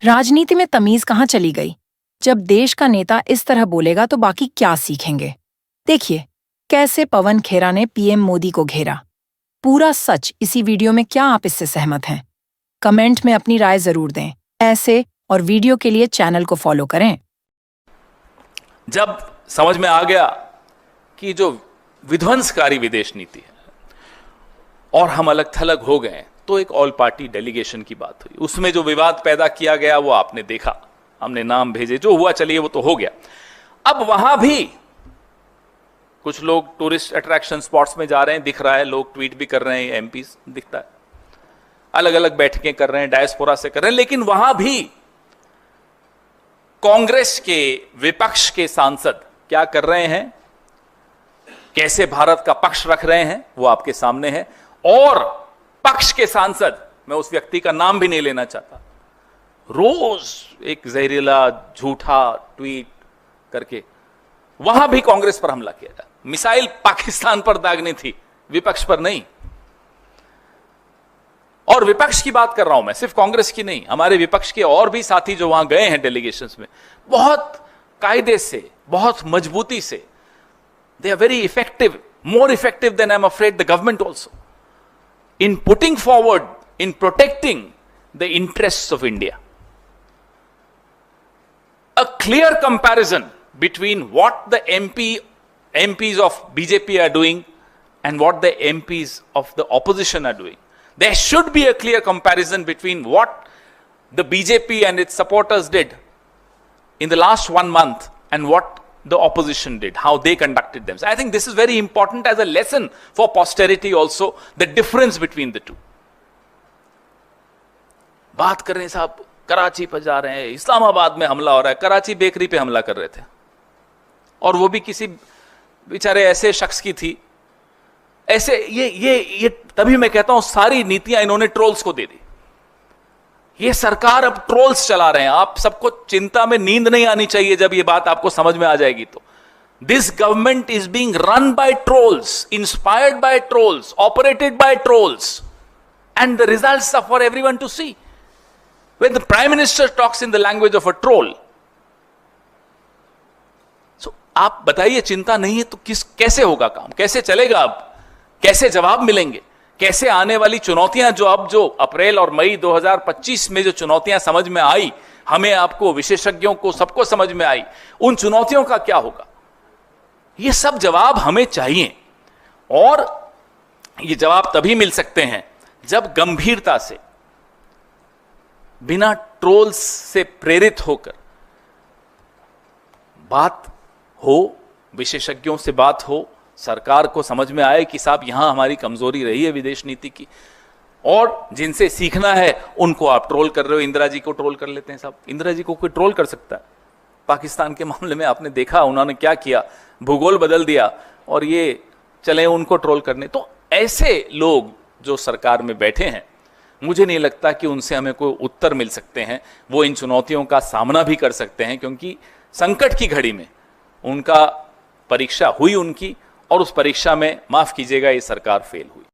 राजनीति में तमीज कहाँ चली गई? जब देश का नेता इस तरह बोलेगा तो बाकी क्या सीखेंगे? देखिए कैसे पवन खेरा ने पीएम मोदी को घेरा। पूरा सच इसी वीडियो में। क्या आप इससे सहमत हैं? कमेंट में अपनी राय जरूर दें। ऐसे और वीडियो के लिए चैनल को फॉलो करें। जब समझ में आ गया कि जो विध्वंसकारी विदेश नीति है और हम अलग थलग हो गए, तो एक ऑल पार्टी डेलीगेशन की बात हुई। उसमें जो विवाद पैदा किया गया वो आपने देखा, हमने नाम भेजे, जो हुआ चलिए वो तो हो गया। अब वहां भी कुछ लोग टूरिस्ट अट्रैक्शन स्पॉट्स में जा रहे हैं, दिख रहा है, लोग ट्वीट भी कर रहे हैं, एमपी दिखता है, अलग अलग बैठकें कर रहे हैं, डायस्पोरा से कर रहे हैं, लेकिन वहां भी कांग्रेस के विपक्ष के सांसद क्या कर रहे हैं, कैसे भारत का पक्ष रख रहे हैं, वो आपके सामने है। और पक्ष के सांसद, मैं उस व्यक्ति का नाम भी नहीं लेना चाहता, रोज एक जहरीला झूठा ट्वीट करके वहां भी कांग्रेस पर हमला किया जाता। मिसाइल पाकिस्तान पर दागनी थी, विपक्ष पर नहीं। और विपक्ष की बात कर रहा हूं मैं, सिर्फ कांग्रेस की नहीं, हमारे विपक्ष के और भी साथी जो वहां गए हैं डेलीगेशंस में, बहुत कायदे से, बहुत मजबूती से, they are very effective, more effective than I am afraid the government also, in putting forward, in protecting the interests of India. A clear comparison between what the MPs of BJP are doing and what the MPs of the opposition are doing. There should be a clear comparison between what the BJP and its supporters did in the last 1 month and what the opposition did, how they conducted themselves. I think this is very important as a lesson for posterity also, the difference between the two. बात कर रहे हैं साहब, कराची पर जा रहे हैं, इस्लामाबाद में हमला हो रहा है, कराची बेकरी पे हमला कर रहे थे, और वो भी किसी बेचारे ऐसे शख्स की थी। ऐसे ये तभी मैं कहता हूं सारी नीतियां इन्होंने ट्रोल्स को दे दी। ये सरकार अब ट्रोल्स चला रहे हैं। आप सबको चिंता में नींद नहीं आनी चाहिए जब ये बात आपको समझ में आ जाएगी तो। This government is being run by trolls, inspired by trolls, operated by trolls, and the results are for everyone to see. When the prime minister talks in the language of a troll, so आप बताइए, चिंता नहीं है तो कैसे होगा काम, कैसे चलेगा? अब कैसे जवाब मिलेंगे? कैसे आने वाली चुनौतियां जो अप्रैल और मई 2025 में जो चुनौतियां समझ में आई, हमें, आपको, विशेषज्ञों को, सबको समझ में आई, उन चुनौतियों का क्या होगा? ये सब जवाब हमें चाहिए, और ये जवाब तभी मिल सकते हैं जब गंभीरता से, बिना ट्रोल्स से प्रेरित होकर बात हो, विशेषज्ञों से बात हो, सरकार को समझ में आए कि साहब यहां हमारी कमजोरी रही है विदेश नीति की, और जिनसे सीखना है उनको आप ट्रोल कर रहे हो। इंदिरा जी को ट्रोल कर लेते हैं साहब। इंदिरा जी को कोई ट्रोल कर सकता है? पाकिस्तान के मामले में आपने देखा उन्होंने क्या किया, भूगोल बदल दिया, और ये चले उनको ट्रोल करने। तो ऐसे लोग जो सरकार में बैठे हैं, मुझे नहीं लगता कि उनसे हमें कोई उत्तर मिल सकते हैं। वो इन चुनौतियों का सामना भी कर सकते हैं, क्योंकि संकट की घड़ी में उनका परीक्षा हुई उनकी, और उस परीक्षा में, माफ कीजिएगा, ये सरकार फेल हुई।